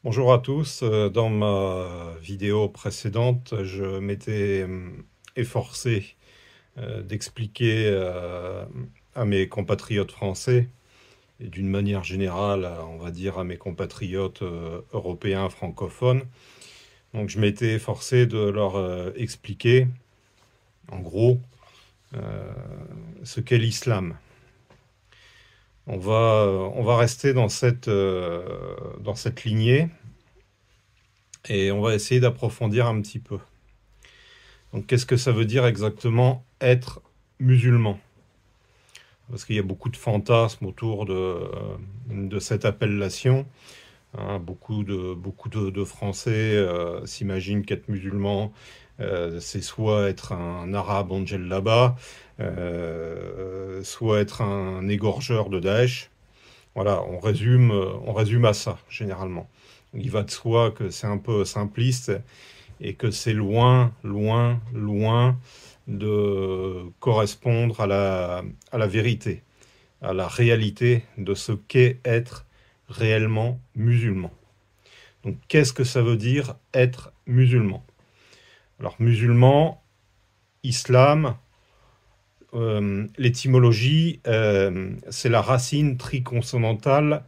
Bonjour à tous. Dans ma vidéo précédente, je m'étais efforcé d'expliquer à mes compatriotes français et d'une manière générale, on va dire à mes compatriotes européens francophones. Donc je m'étais efforcé de leur expliquer, en gros, euh, ce qu'est l'islam. On va rester dans cette lignée et on va essayer d'approfondir un petit peu. Donc, qu'est-ce que ça veut dire exactement être musulman? Parce qu'il y a beaucoup de fantasmes autour de cette appellation. Hein. Beaucoup de Français s'imaginent qu'être musulman, c'est soit être un arabe en djellaba, soit être un égorgeur de Daesh. Voilà, on résume à ça, généralement. Il va de soi que c'est un peu simpliste et que c'est loin, loin, loin de correspondre à la vérité, à la réalité de ce qu'est être réellement musulman. Donc qu'est-ce que ça veut dire être musulman? Alors musulman, islam, l'étymologie, c'est la racine triconsonantale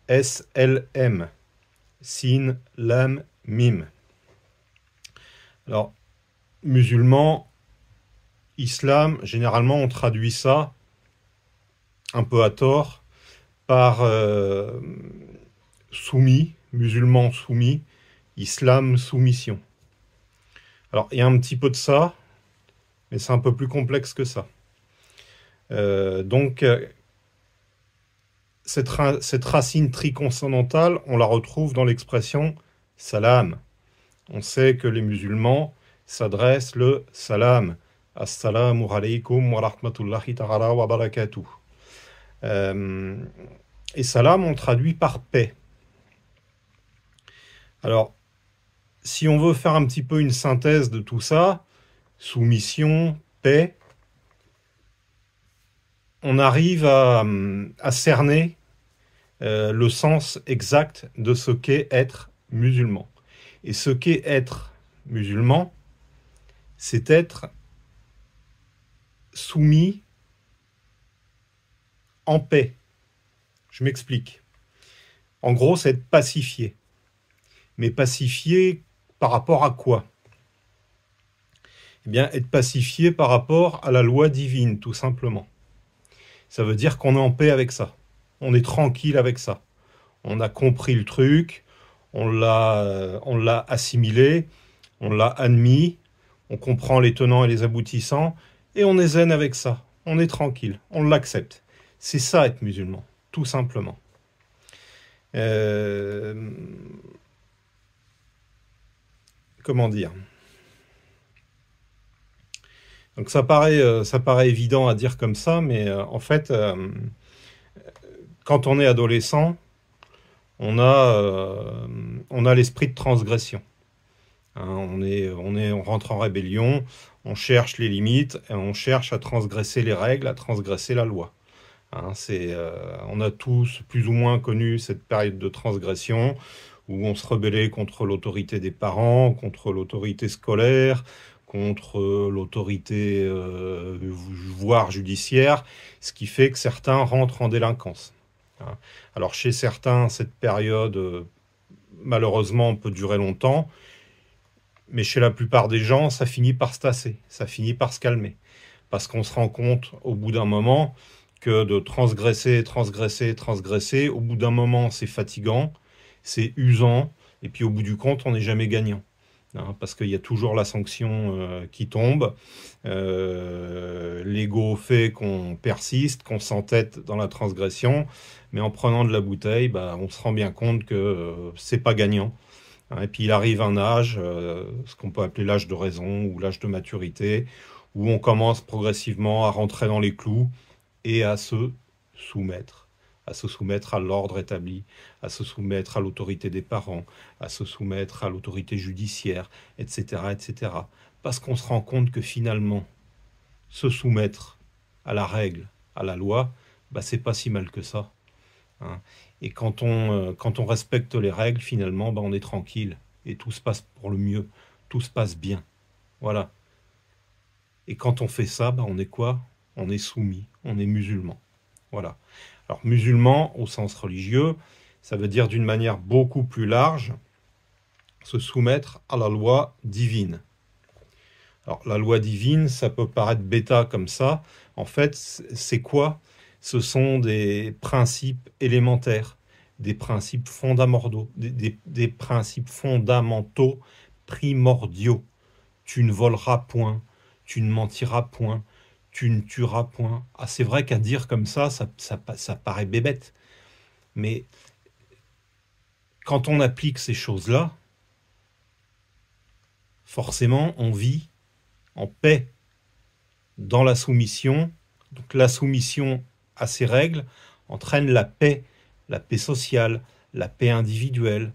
SLM, sin, lam, mim. Alors, musulman, islam, généralement on traduit ça, un peu à tort, par soumis, musulman soumis, islam soumission. Alors il y a un petit peu de ça, mais c'est un peu plus complexe que ça. Donc cette racine triconsonantale, on la retrouve dans l'expression salam. On sait que les musulmans s'adressent le salam. Assalamu alaykum wa rahmatullahi ta'ala wa barakatuh. Et salam, on traduit par paix. Alors, si on veut faire un petit peu une synthèse de tout ça, soumission, paix, on arrive à cerner le sens exact de ce qu'est être musulman. Et ce qu'est être musulman, c'est être soumis en paix. Je m'explique. En gros, c'est être pacifié. Mais pacifié par rapport à quoi? Eh bien, être pacifié par rapport à la loi divine, tout simplement. Ça veut dire qu'on est en paix avec ça. On est tranquille avec ça. On a compris le truc, on l'a assimilé, on l'a admis, on comprend les tenants et les aboutissants, et on est zen avec ça. On est tranquille, on l'accepte. C'est ça être musulman, tout simplement. Comment dire? Donc ça paraît évident à dire comme ça, mais en fait, quand on est adolescent, on a l'esprit de transgression. Hein, on rentre en rébellion, on cherche les limites, et on cherche à transgresser les règles, à transgresser la loi. Hein, on a tous plus ou moins connu cette période de transgression où on se rebellait contre l'autorité des parents, contre l'autorité scolaire, contre l'autorité voire judiciaire, ce qui fait que certains rentrent en délinquance. Hein. Alors chez certains, cette période, malheureusement, peut durer longtemps, mais chez la plupart des gens, ça finit par se tasser, ça finit par se calmer. Parce qu'on se rend compte, au bout d'un moment, que de transgresser, transgresser, transgresser, au bout d'un moment, c'est fatigant, c'est usant, et puis au bout du compte, on n'est jamais gagnant. Hein, parce qu'il y a toujours la sanction qui tombe. L'ego fait qu'on persiste, qu'on s'entête dans la transgression, mais en prenant de la bouteille, bah, on se rend bien compte que c'est pas gagnant. Hein, et puis il arrive un âge, ce qu'on peut appeler l'âge de raison ou l'âge de maturité, où on commence progressivement à rentrer dans les clous et soumettre, à se soumettre à l'ordre établi, à se soumettre à l'autorité des parents, à se soumettre à l'autorité judiciaire, etc., etc. Parce qu'on se rend compte que finalement, se soumettre à la règle, à la loi, bah, c'est pas si mal que ça. hein. Et quand on respecte les règles, finalement, ben, on est tranquille. Et tout se passe pour le mieux. Tout se passe bien. Voilà. Et quand on fait ça, ben, on est quoi? On est soumis. On est musulman. Voilà. Alors, musulman, au sens religieux, ça veut dire d'une manière beaucoup plus large, se soumettre à la loi divine. Alors, la loi divine, ça peut paraître bêta comme ça. En fait, c'est quoi? Ce sont des principes élémentaires, des principes fondamentaux, des principes fondamentaux primordiaux. Tu ne voleras point, tu ne mentiras point, tu ne tueras point. Ah, c'est vrai qu'à dire comme ça paraît bébête. Mais quand on applique ces choses-là, forcément, on vit en paix, dans la soumission. Donc la soumission à ces règles entraîne la paix sociale, la paix individuelle.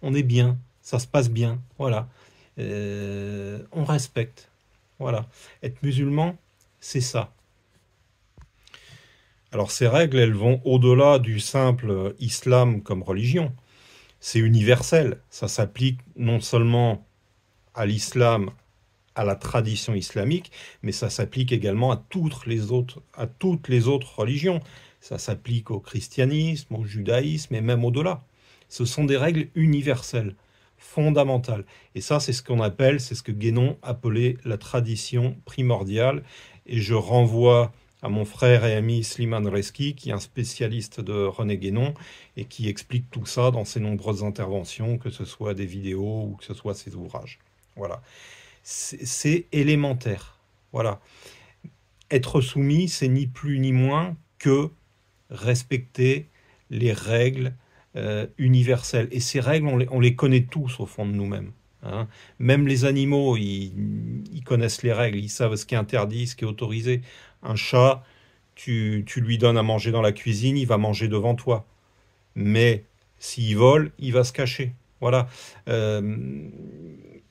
On est bien, ça se passe bien, voilà. On respecte, voilà. Être musulman, c'est ça. Alors ces règles, elles vont au-delà du simple islam comme religion. C'est universel, ça s'applique non seulement à l'islam, à la tradition islamique, mais ça s'applique également à toutes les autres religions. Ça s'applique au christianisme, au judaïsme et même au-delà. Ce sont des règles universelles, fondamentales. Et ça, c'est ce qu'on appelle, c'est ce que Guénon appelait la tradition primordiale. Et je renvoie à mon frère et ami Slimane Reski, qui est un spécialiste de René Guénon et qui explique tout ça dans ses nombreuses interventions, que ce soit des vidéos ou que ce soit ses ouvrages. Voilà. C'est élémentaire. Voilà. Être soumis, c'est ni plus ni moins que respecter les règles universelles. Et ces règles, on les connaît tous au fond de nous-mêmes. Hein. Même les animaux, ils connaissent les règles, ils savent ce qui est interdit, ce qui est autorisé. Un chat, tu lui donnes à manger dans la cuisine, il va manger devant toi. Mais s'il vole, il va se cacher. Voilà.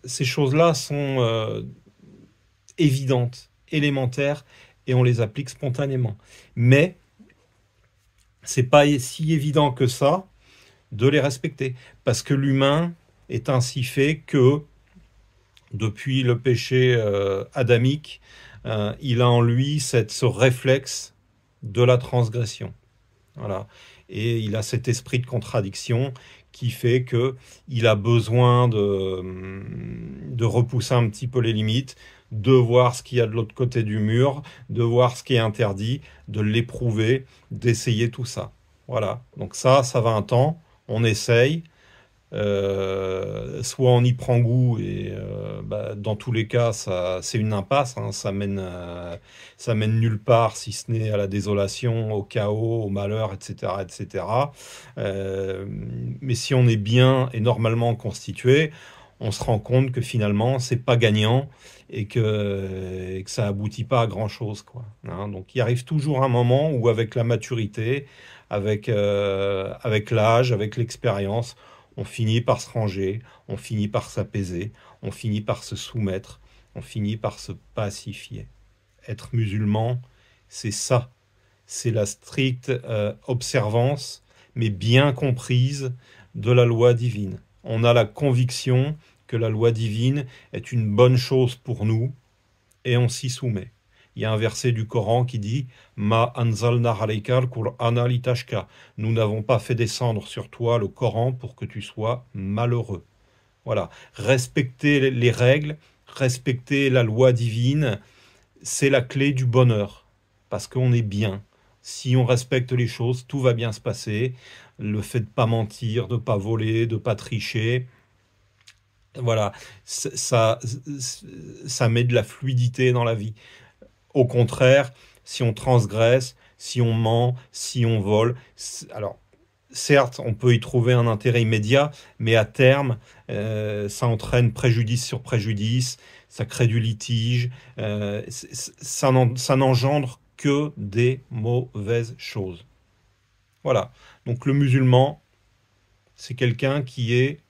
Ces choses-là sont évidentes, élémentaires, et on les applique spontanément. Mais c'est pas si évident que ça de les respecter, parce que l'humain est ainsi fait que depuis le péché adamique, il a en lui ce réflexe de la transgression. Voilà. Et il a cet esprit de contradiction qui fait que il a besoin de repousser un petit peu les limites, de voir ce qu'il y a de l'autre côté du mur, de voir ce qui est interdit, de l'éprouver, d'essayer tout ça. Voilà. Donc ça va un temps, on essaye, soit on y prend goût et dans tous les cas c'est une impasse, hein, ça mène nulle part si ce n'est à la désolation, au chaos, au malheur, etc., etc. Mais si on est bien et normalement constitué, on se rend compte que finalement c'est pas gagnant et que ça aboutit pas à grand chose, quoi, hein. Donc il arrive toujours un moment où avec la maturité, avec l'âge, avec l'expérience, on finit par se ranger, on finit par s'apaiser, on finit par se soumettre, on finit par se pacifier. Être musulman, c'est ça. C'est la stricte observance, mais bien comprise, de la loi divine. On a la conviction que la loi divine est une bonne chose pour nous et on s'y soumet. Il y a un verset du Coran qui dit Ma anzalna alayka al-Qur'ana litashka. Nous n'avons pas fait descendre sur toi le Coran pour que tu sois malheureux. Voilà. Respecter les règles, respecter la loi divine, c'est la clé du bonheur. Parce qu'on est bien. Si on respecte les choses, tout va bien se passer. Le fait de ne pas mentir, de ne pas voler, de ne pas tricher, voilà, ça met de la fluidité dans la vie. Au contraire, si on transgresse, si on ment, si on vole, alors certes, on peut y trouver un intérêt immédiat, mais à terme, ça entraîne préjudice sur préjudice, ça crée du litige, ça n'engendre que des mauvaises choses. Voilà. Donc le musulman, c'est quelqu'un qui est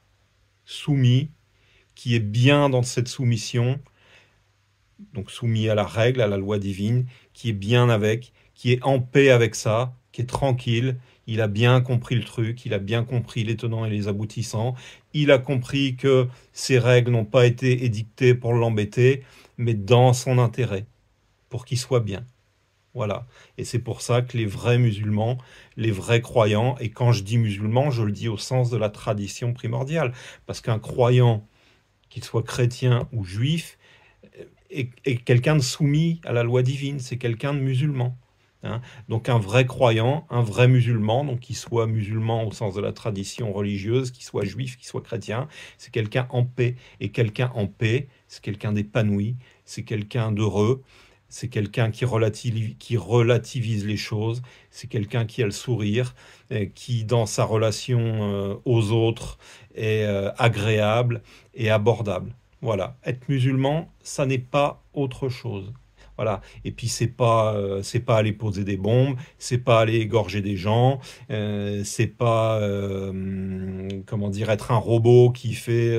soumis, qui est bien dans cette soumission, donc soumis à la règle, à la loi divine, qui est bien avec, qui est en paix avec ça, qui est tranquille, il a bien compris le truc, il a bien compris les tenants et les aboutissants, il a compris que ces règles n'ont pas été édictées pour l'embêter, mais dans son intérêt, pour qu'il soit bien. Voilà. Et c'est pour ça que les vrais musulmans, les vrais croyants, et quand je dis musulman, je le dis au sens de la tradition primordiale, parce qu'un croyant, qu'il soit chrétien ou juif, est quelqu'un de soumis à la loi divine, c'est quelqu'un de musulman. Hein. Donc un vrai croyant, un vrai musulman, donc qu'il soit musulman au sens de la tradition religieuse, qu'il soit juif, qu'il soit chrétien, c'est quelqu'un en paix. Et quelqu'un en paix, c'est quelqu'un d'épanoui, c'est quelqu'un d'heureux, c'est quelqu'un qui relativise les choses, c'est quelqu'un qui a le sourire, qui dans sa relation aux autres est agréable et abordable. Voilà, être musulman, ça n'est pas autre chose. Voilà. Et puis c'est pas aller poser des bombes, c'est pas aller égorger des gens, c'est pas comment dire être un robot qui fait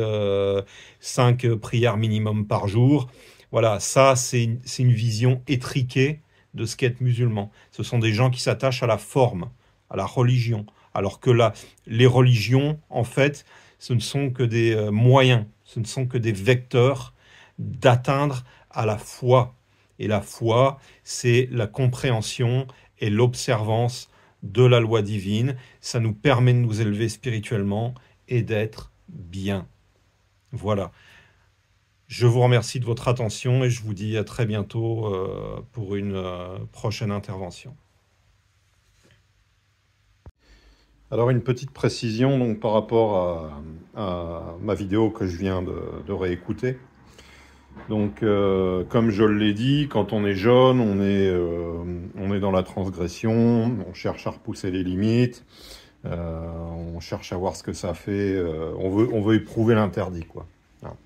5 prières minimum par jour. Voilà, ça c'est une vision étriquée de ce qu'est être musulman. Ce sont des gens qui s'attachent à la forme, à la religion, alors que là, les religions, en fait, ce ne sont que des moyens, ce ne sont que des vecteurs d'atteindre à la foi. Et la foi, c'est la compréhension et l'observance de la loi divine. Ça nous permet de nous élever spirituellement et d'être bien. Voilà. Je vous remercie de votre attention et je vous dis à très bientôt pour une prochaine intervention. Alors une petite précision donc, par rapport à ma vidéo que je viens de réécouter. Donc, comme je l'ai dit, quand on est jeune, on est dans la transgression, on cherche à repousser les limites, on cherche à voir ce que ça fait, on veut éprouver l'interdit, quoi. Voilà.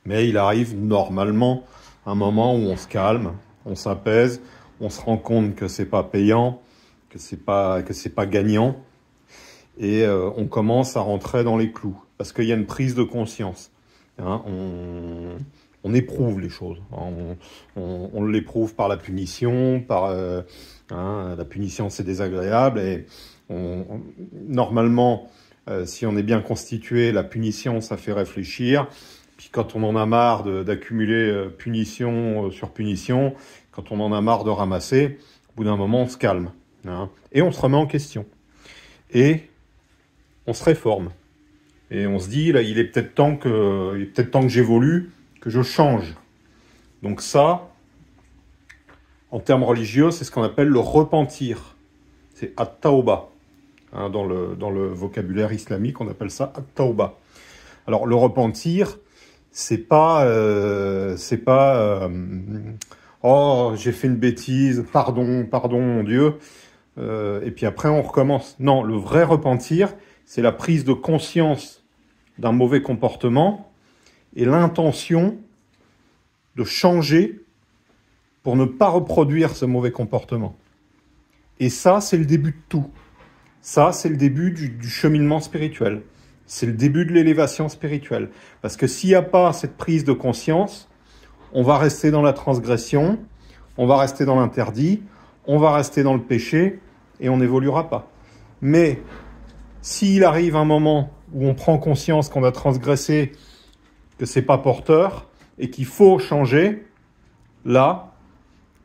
Mais il arrive normalement un moment où on se calme, on s'apaise, on se rend compte que c'est pas payant, que c'est pas gagnant, et on commence à rentrer dans les clous, parce qu'il y a une prise de conscience. Hein, on éprouve les choses. On l'éprouve par la punition, la punition c'est désagréable et normalement, si on est bien constitué, la punition ça fait réfléchir. Puis quand on en a marre d'accumuler punition sur punition, quand on en a marre de ramasser, au bout d'un moment on se calme. Hein, et on se remet en question. Et on se réforme. Et on se dit, là, il est peut-être temps que j'évolue, que je change. Donc ça, en termes religieux, c'est ce qu'on appelle le repentir. C'est at-tauba. Hein, dans le vocabulaire islamique, on appelle ça at-tauba. Alors le repentir, c'est pas oh, j'ai fait une bêtise, pardon mon Dieu, et puis après on recommence. Non, le vrai repentir, c'est la prise de conscience d'un mauvais comportement et l'intention de changer pour ne pas reproduire ce mauvais comportement. Et ça, c'est le début de tout. Ça, c'est le début du cheminement spirituel. C'est le début de l'élévation spirituelle. Parce que s'il n'y a pas cette prise de conscience, on va rester dans la transgression, on va rester dans l'interdit, on va rester dans le péché et on n'évoluera pas. Mais s'il arrive un moment où on prend conscience qu'on a transgressé, que c'est pas porteur et qu'il faut changer, là,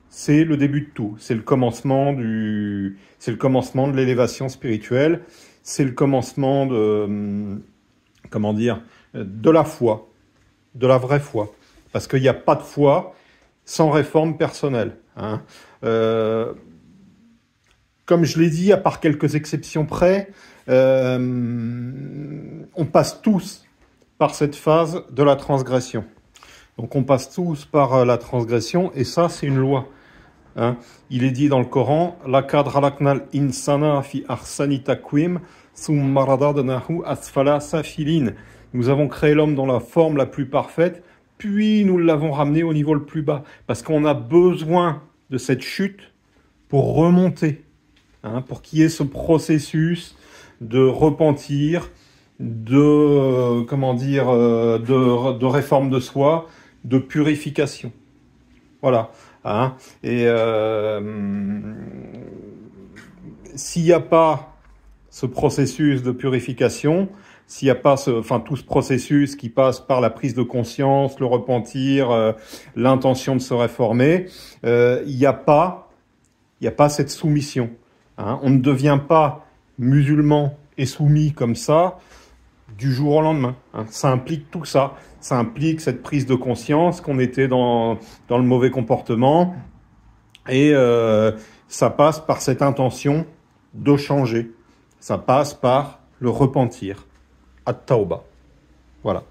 c'est le début de tout. C'est le commencement de l'élévation spirituelle. C'est le commencement de la foi, de la vraie foi. Parce qu'il n'y a pas de foi sans réforme personnelle. Hein. Comme je l'ai dit, à part quelques exceptions près, on passe tous par cette phase de la transgression. Donc on passe tous par la transgression, et ça c'est une loi. Hein. Il est dit dans le Coran, Laqad khalaqnal insana fi ahsani taqwim thumma radadnahu asfala safilin. Nous avons créé l'homme dans la forme la plus parfaite, puis nous l'avons ramené au niveau le plus bas, parce qu'on a besoin de cette chute pour remonter, hein, pour qu'il y ait ce processus de repentir, de réforme de soi, de purification. Voilà. Hein. Et s'il n'y a pas ce processus de purification, s'il n'y a pas tout ce processus qui passe par la prise de conscience, le repentir, l'intention de se réformer, il n'y a pas cette soumission. Hein. On ne devient pas musulman et soumis comme ça du jour au lendemain. Hein. Ça implique tout ça. Ça implique cette prise de conscience qu'on était dans le mauvais comportement. Et ça passe par cette intention de changer. Ça passe par le repentir. At-Tawba. Voilà.